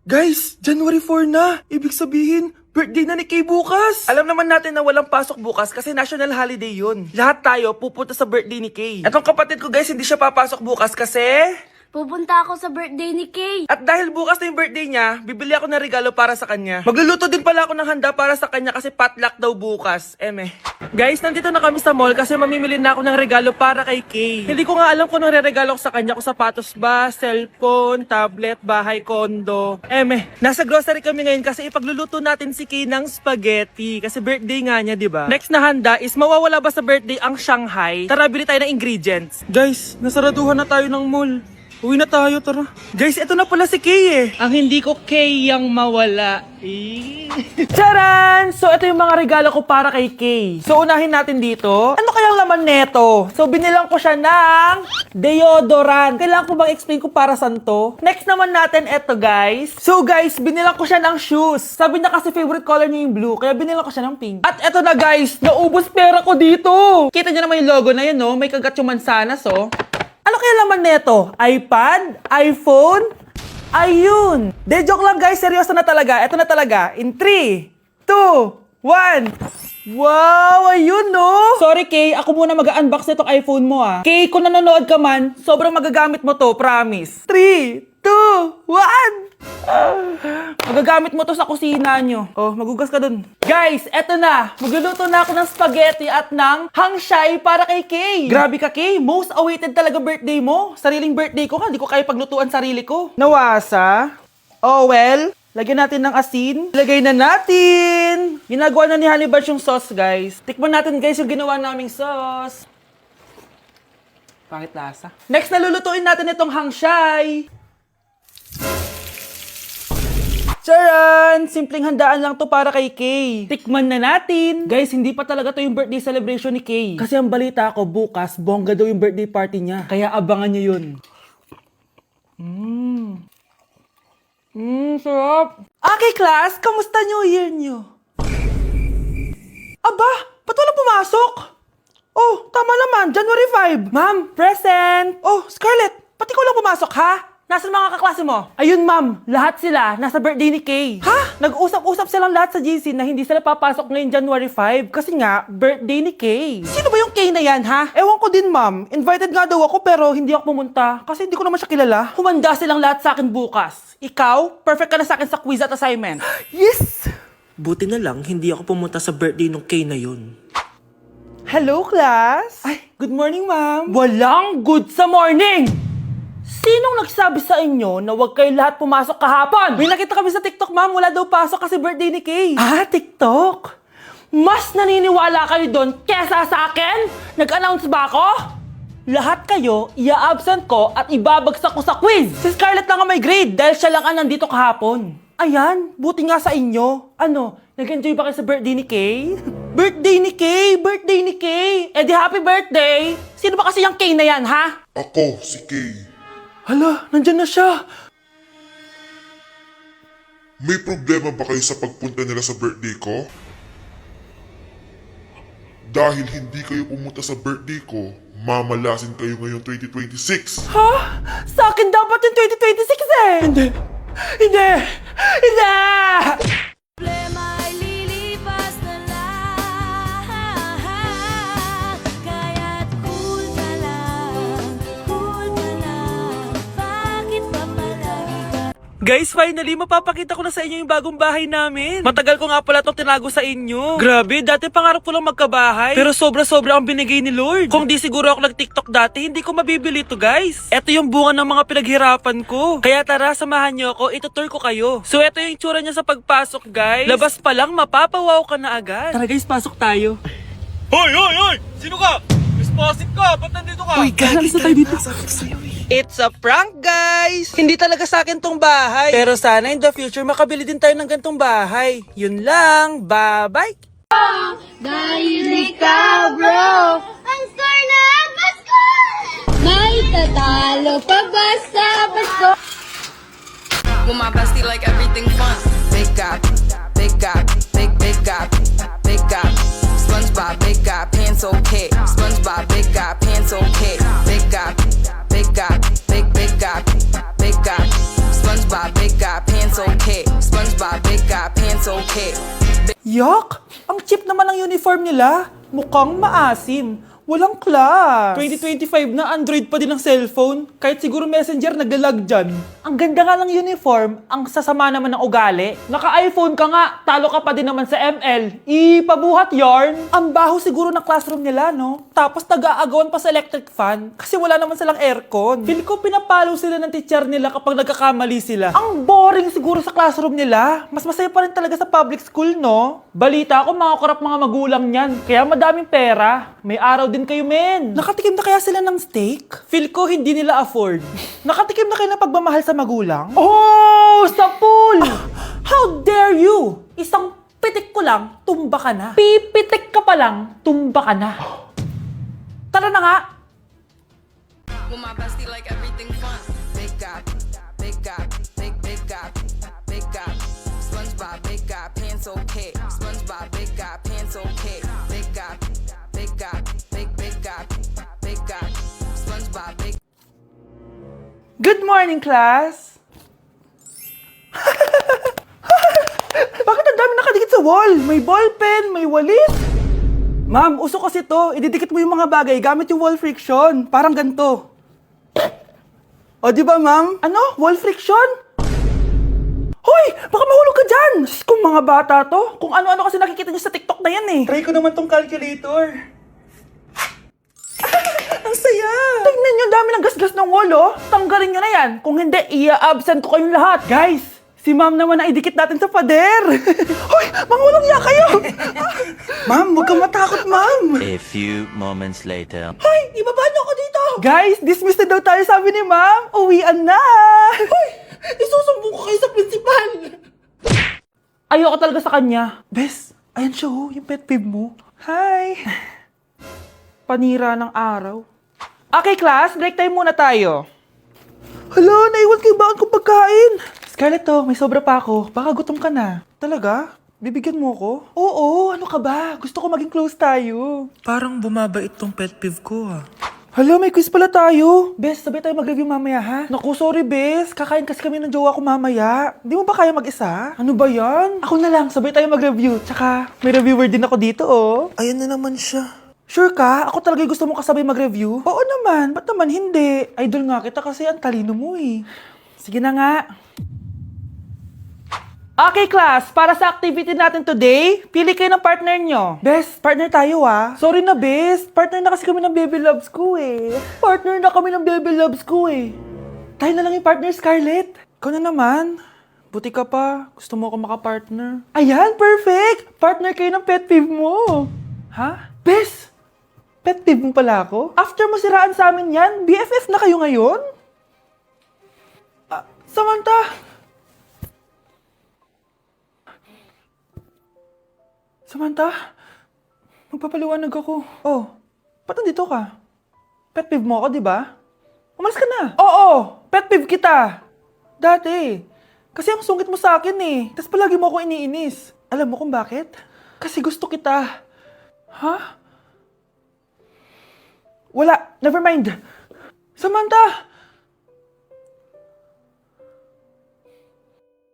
Guys, January 4 na. Ibig sabihin, birthday na ni Kay bukas. Alam naman natin na walang pasok bukas kasi national holiday yun. Lahat tayo pupunta sa birthday ni Kay. Etong kapatid ko guys, hindi siya papasok bukas kasi... Pupunta ako sa birthday ni Kay. At dahil bukas na yung birthday niya, bibili ako ng regalo para sa kanya. Magluluto din pala ako ng handa para sa kanya kasi potluck daw bukas. Guys, nandito na kami sa mall kasi mamimili na ako ng regalo para kay Kay. Hindi ko nga alam kung anong re-regalo ko sa kanya. Kung sapatos ba, cellphone, tablet, bahay, kondo. Nasa grocery kami ngayon kasi ipagluluto natin si Kay ng spaghetti. Kasi birthday nga niya, di ba? Next na handa is mawawala ba sa birthday ang Shanghai? Tara, bili tayo ng ingredients. Guys, nasaraduhan na tayo ng mall. Uwi na tayo, tara. Guys, ito na pala si Kay eh. Ang hindi ko Kay yang mawala. Charan! So, ito yung mga regalo ko para kay Kay. So, unahin natin dito. Ano kayang laman neto? So, binilang ko siya ng deodorant. Kailangan ko bang explain ko para saan to? Next naman natin, ito guys. So, guys, binilang ko siya ng shoes. Sabi niya kasi favorite color niya yung blue, kaya binilang ko siya ng pink. At ito na guys, naubos pera ko dito. Kita niyo naman yung logo na yun, no? May kagat yung mansanas, oh. Ano kaya laman neto? iPad? iPhone? Ayun! De, joke lang guys. Seryoso na talaga. Ito na talaga. In 3, 2, 1. Wow! Ayun no! Sorry Kay, ako muna mag-unbox nitong iPhone mo ah. Kay, kung nanonood ka man, sobrang magagamit mo to, promise. 3, 2, 1! Magagamit mo to sa kusina nyo. Oh, magugas ka dun. Guys, eto na. Magluluto na ako ng spaghetti at ng hangshai para kay Kay. Grabe ka, Kay. Most awaited talaga birthday mo. Sariling birthday ko ka. Hindi ko kaya paglutuan sarili ko. Nawasa? Oh, well. Lagyan natin ng asin. Ilagay na natin. Ginagawa na ni Honey Bunch yung sauce, guys. Tikman natin, guys, yung ginawa naming sauce. Pangit lasa. Next, nalulutuin natin itong hangshai. Charan! Simpleng handaan lang to para kay Kay. Tikman na natin. Guys, hindi pa talaga to yung birthday celebration ni Kay. Kasi ang balita ko, bukas, bongga daw yung birthday party niya. Kaya abangan niyo yun. Sarap. Okay, class, kamusta New Year niyo? Aba, ba't wala pumasok? Oh, tama naman, January 5. Ma'am, present. Oh, Scarlett, pati ko lang pumasok, ha? Nasaan mga kaklase mo? Ayun, ma'am. Lahat sila nasa birthday ni Kay. Ha? Nag-usap-usap silang lahat sa GC na hindi sila papasok ngayon January 5 kasi nga, birthday ni Kay. Sino ba yung Kay na yan, ha? Ewan ko din, ma'am. Invited nga daw ako pero hindi ako pumunta kasi hindi ko naman siya kilala. Humanda silang lahat sa akin bukas. Ikaw, perfect ka na sa akin sa quiz at assignment. Yes! Buti na lang, hindi ako pumunta sa birthday nung Kay na yun. Hello, class? Ay, good morning, ma'am. Walang good sa morning! Sinong nagsabi sa inyo na huwag kayo lahat pumasok kahapon? May nakita kami sa TikTok, ma'am. Wala daw pasok kasi birthday ni Kay. Ah, TikTok? Mas naniniwala kayo doon kesa sa akin? Nag-announce ba ako? Lahat kayo, ia-absent ko at ibabagsak ko sa quiz. Si Scarlett lang ang may grade dahil siya lang ang nandito kahapon. Ayan, buti nga sa inyo. Ano, nag-enjoy ba kayo sa birthday ni Kay? Birthday ni Kay! Birthday ni Kay! Eh di happy birthday! Sino ba kasi yung Kay na yan, ha? Ako, si Kay. Hala, nandyan na siya. May problema ba kayo sa pagpunta nila sa birthday ko? Dahil hindi kayo pumunta sa birthday ko, mamalasin kayo ngayong 2026. Ha? Sa akin dapat yung 2026 eh! Hindi! Hindi! Hindi! Problema ay lilipas na lang. Kaya't cool ka lang. Bakit ba palagi ka? Guys, finally, mapapakita ko na sa inyo yung bagong bahay namin. Matagal ko nga pala itong tinago sa inyo. Grabe, dati pangarap ko lang magkabahay. Pero sobra-sobra ang binigay ni Lord. Kung di siguro ako nag-TikTok dati, hindi ko mabibili to guys. Ito yung bunga ng mga pinaghirapan ko. Kaya tara, samahan nyo ako, itutur ko kayo. So, ito yung itsura niya sa pagpasok, guys. Labas pa lang, mapapawaw ka na agad. Tara guys, pasok tayo. Hoy! Hoy! Hoy! Sino ka? Responsive ka! Ba't nandito ka? Uy, galis na tayo dito. It's a prank, guys! Hindi talaga sa akin tong bahay. Pero sana in the future, makabili din tayo ng gantong bahay. Yun lang. Bye-bye! Dahil ikaw, bro, ang star na Pasko! May tatalo pa ba sa Pasko? With my bestie like everything fun. Big guy, big guy, big guy, big guy. SpongeBob, big guy, pants okay. SpongeBob, big guy, pants okay. Big guy, big guy, big guy, big guy. SpongeBob, big guy, pants okay. SpongeBob, big guy, pants okay. Yuck! Ang cheap naman ng uniform nila. Mukhang maasim. Walang class. 2025 na, Android pa din ang cellphone. Kahit siguro Messenger naglalag dyan. Ang ganda nga ng uniform, ang sasama naman ng ugali. Naka-iPhone ka nga, talo ka pa din naman sa ML. Ipabuhat yarn. Ang baho siguro ng classroom nila, no? Tapos nag-aagawan pa sa electric fan kasi wala naman silang aircon. Feel ko pinapalo sila ng teacher nila kapag nagkakamali sila. Ang boring siguro sa classroom nila. Mas masaya pa rin talaga sa public school, no? Balita ko, mga korap mga magulang niyan. Kaya madaming pera. May araw din kayo, men. Nakatikim na kaya sila ng steak? Feel ko hindi nila afford. Nakatikim na kayo ng pagmamahal sa magulang? Oh, sa pool! How dare you? Isang pitik ko lang, tumba ka na. Pipitik ka pa lang, tumba ka na. Tara na nga. With my bestie like everything fun. Big guy, big guy, big guy, big guy. SpongeBob, big guy, pants okay. SpongeBob, big guy, pants okay. Big guy, big guy, big guy, big guy. SpongeBob, big. Good morning, class! Bakit ang dami nakadikit sa wall? May ballpen, may walis. Ma'am, uso kasi to. Ididikit mo yung mga bagay gamit yung wall friction. Parang ganito. O, di ba, ma'am? Ano? Wall friction? Hoy! Baka mahulog ka dyan! Sus, kung mga bata to. Kung ano-ano kasi nakikita niyo sa TikTok na yan eh. Try ko naman tong calculator. Ang saya! Tingnan niyo, dami ng gasgas ng wall, oh. Tanggalin niyo na yan. Kung hindi, i-absent ko kayong lahat. Guys, si ma'am naman na idikit natin sa pader. Hoy! Mangulong niya kayo! Ma'am, huwag kang matakot, ma'am. A few moments later. Hoy! Ibaba niyo ako dito! Guys, dismiss na daw tayo, sabi ni ma'am. Uwian na! Hoy! Isusumbong ko kayo sa principal! Ayoko talaga sa kanya. Bes, ayan siya, oh. Yung pet peeve mo. Hi! Panira ng araw. Okay, class. Break time muna tayo. Hala, naiwan ko yung bakit kong pagkain. Scarlett, to, may sobra pa ako. Baka gutom ka na. Talaga? Bibigyan mo ko? Oo, ano ka ba? Gusto ko maging close tayo. Parang bumabait tong pet peeve ko ah. Hala, may quiz pala tayo. Bes, sabay tayo mag-review mamaya, ha? Naku, sorry, Bes. Kakain kasi kami ng jowa ko mamaya. Di mo ba kaya mag-isa? Ano ba yan? Ako na lang, sabay tayo mag-review. Tsaka, may reviewer din ako dito, oh. Ayan na naman siya. Sure ka? Ako talaga yung gusto mo kasabay mag-review? Oo naman. Ba't naman hindi? Idol nga kita kasi ang talino mo eh. Sige na nga. Okay, class. Para sa activity natin today, pili kayo ng partner nyo. Bes, partner tayo ah. Sorry na, Bes. Partner na kasi kami ng baby loves ko eh. Partner na kami ng baby loves ko eh. Tayo na lang yung partner, Scarlett. Ikaw na naman. Buti ka pa. Gusto mo ako makapartner. Ayan, perfect! Partner kayo ng pet peeve mo. Ha? Bes! Pet peeve mo pala ako? After mo siraan sa amin yan, BFF na kayo ngayon? Samantha! Samantha? Magpapaliwanag ako. Oh, ba't nandito ka? Pet peeve mo ako, di ba? Umalis ka na. Oo, pet peeve kita. Dati. Kasi ang sungit mo sa akin eh. Tapos palagi mo ako iniinis. Alam mo kung bakit? Kasi gusto kita. Ha? Wala. Never mind. Samantha!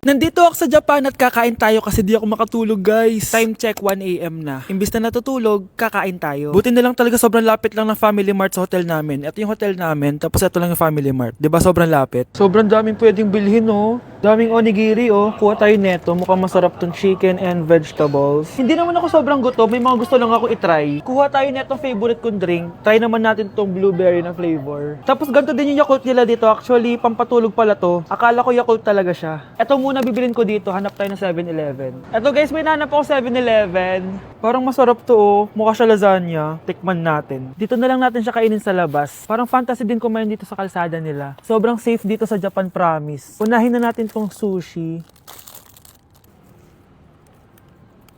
Nandito ako sa Japan at kakain tayo kasi di ako makatulog, guys. Time check, 1 AM na. Imbis na natutulog, kakain tayo. Buti na lang talaga sobrang lapit lang ng Family Mart sa hotel namin. Ito yung hotel namin, tapos ito lang yung Family Mart. Diba sobrang lapit? Sobrang daming pwedeng bilhin, oh. Daming onigiri, oh. Kuha tayo neto. Mukhang masarap tong chicken and vegetables. Hindi naman ako sobrang gutom. May mga gusto lang ako itry. Kuha tayo netong favorite kong drink. Try naman natin tong blueberry na flavor. Tapos ganito din yung Yakult nila dito. Actually, pampatulog pala to. Akala ko Yakult talaga siya. Ito muna bibilin ko dito. Hanap tayo ng 7-Eleven. Ito guys, may nahanap ako 7-Eleven. Parang masarap to, oh. Mukha siya lasagna. Tikman natin. Dito na lang natin siya kainin sa labas. Parang fantasy din kumain dito sa kalsada nila. Sobrang safe dito sa Japan, promise. Unahin na natin tong sushi.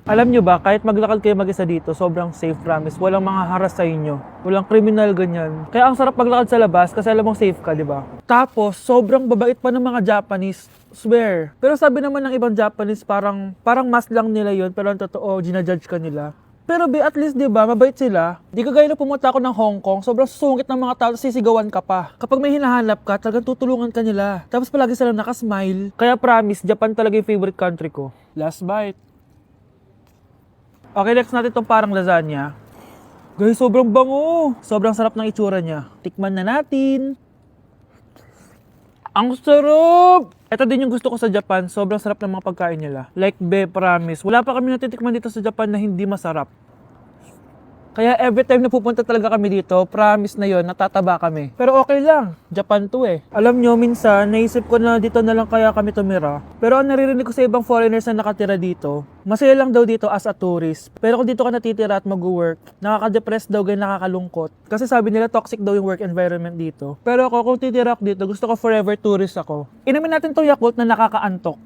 Alam nyo ba, kahit maglakad kayo mag-isa dito, sobrang safe, promise. Walang mga haras sa inyo. Walang kriminal, ganyan. Kaya ang sarap maglakad sa labas kasi alam mong safe ka, di ba? Tapos, sobrang babait pa ng mga Japanese. Swear. Pero sabi naman ng ibang Japanese, parang mas lang nila yon, pero ang totoo, ginajudge ka nila. Pero be, at least, di ba, mabait sila. Di kagaya na pumunta ako ng Hong Kong, sobrang susungit ng mga tao, sisigawan ka pa. Kapag may hinahanap ka, talagang tutulungan ka nila. Tapos palagi silang nakasmile. Kaya promise, Japan talaga yung favorite country ko. Last bite. Okay, next natin itong parang lasagna. Guys, sobrang bango. Sobrang sarap ng itsura niya. Tikman na natin. Ang sarap! Ito din yung gusto ko sa Japan. Sobrang sarap ng mga pagkain nila. Like, be, promise. Wala pa kami natitikman dito sa Japan na hindi masarap. Kaya every time na pupunta talaga kami dito, promise na yon, natataba kami. Pero okay lang, Japan to eh. Alam nyo, minsan, naisip ko na dito na lang kaya kami tumira. Pero ang naririnig ko sa ibang foreigners na nakatira dito, masaya lang daw dito as a tourist. Pero kung dito ka natitira at mag-work, nakaka-depress daw, ganyan nakakalungkot. Kasi sabi nila toxic daw yung work environment dito. Pero ako, kung titira ako dito, gusto ko forever tourist ako. Inumin natin tong Yakult na nakakaantok.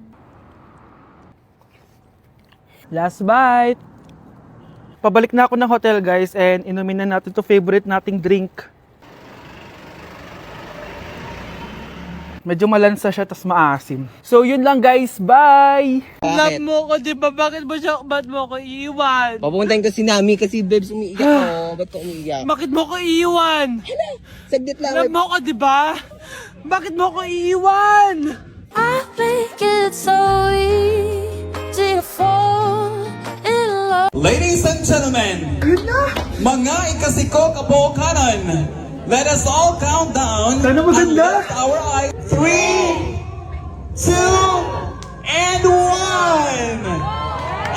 Last bite! Pabalik na ako ng hotel guys and inumin na natin to favorite nating drink. Medyo malansa siya tas maasim. So yun lang guys, bye! Love mo ko, di ba? Ba't mo ko iiwan? Papuntahin ko si Nami kasi babes umiiyak ako. Ba't ko umiiyak? Bakit mo ko iiwan? Saglit lang. Love mo ko, di ba? Bakit mo ko iiwan? I think it's so easy to fall in love. Ladies and gentlemen, mga ikasiko kabukanan, let us all count down and lift our eyes. 3, 2, and 1!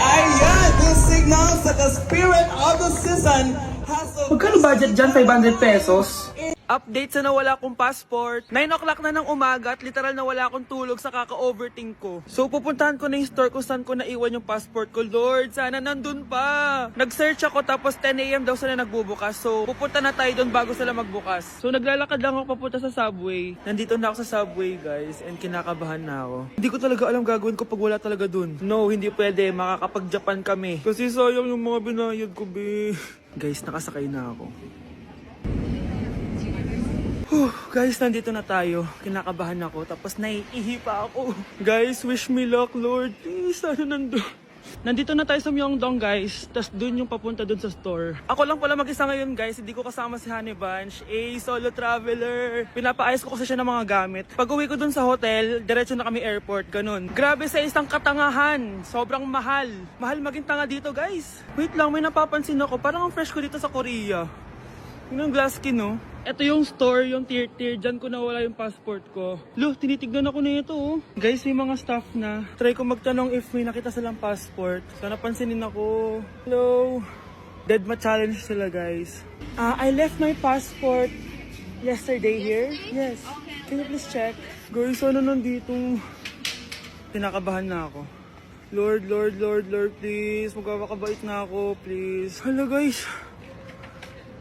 Ayan, this signals that the spirit of the season has a... Magkano budget dyan? 500 pesos? Update sa nawala kong passport. 9 o'clock na ng umaga at literal na wala akong tulog sa kaka-overthink ko. So pupuntahan ko na yung store kung saan ko naiwan yung passport ko. Lord, sana nandun pa. Nag-search ako tapos 10 a.m. daw sila nagbubukas. So pupunta na tayo doon bago sila magbukas. So naglalakad lang ako papunta sa subway. Nandito na ako sa subway guys and kinakabahan na ako. Hindi ko talaga alam gagawin ko pag wala talaga doon. No, hindi pwede. Makakapag-Japan kami. Kasi sayang yung mga binayad ko, be. Guys, nakasakay na ako. Guys, nandito na tayo. Kinakabahan ako. Tapos naiihi pa ako. Guys, wish me luck, Lord. Please, sana nandun. Nandito na tayo sa Myeongdong, guys. Tapos dun yung papunta dun sa store. Ako lang pala mag-isa ngayon, guys. Hindi ko kasama si Honey Bunch. Solo traveler. Pinapaayos ko kasi siya ng mga gamit. Pag uwi ko dun sa hotel, diretso na kami airport. Ganun. Grabe sa isang katangahan. Sobrang mahal. Mahal maging tanga dito, guys. Wait lang, may napapansin ako. Parang ang fresh ko dito sa Korea. Yun ang glass skin, no? Ito yung store, yung tier. Diyan ko nawala yung passport ko. Lo, tinitignan ako na ito, oh. Guys, may mga staff na. Try ko magtanong if may nakita silang passport. Sana pansinin ako. Hello? Deadma challenge sila, guys. I left my passport yesterday here. Yes. Can you please check? Guys, sana nandito? Tinakabahan na ako. Lord, please. Magkakabait na ako, please. Hala, guys.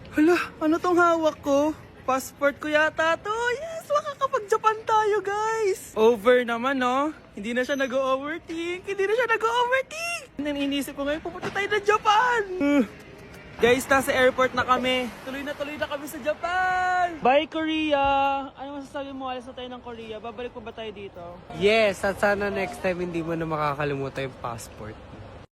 Hala, ano tong hawak ko? Passport ko yata to. Yes, makakapag-Japan tayo, guys. Over naman, no? Hindi na siya nag-overthink. Iniisip ko ngayon, pupunta tayo ng Japan. Guys, nasa airport na kami. Tuloy na kami sa Japan. Bye, Korea. Ano masasabi mo? Alas na tayo ng Korea. Babalik pa ba tayo dito? Yes, at sana next time hindi mo na makakalimutan yung passport.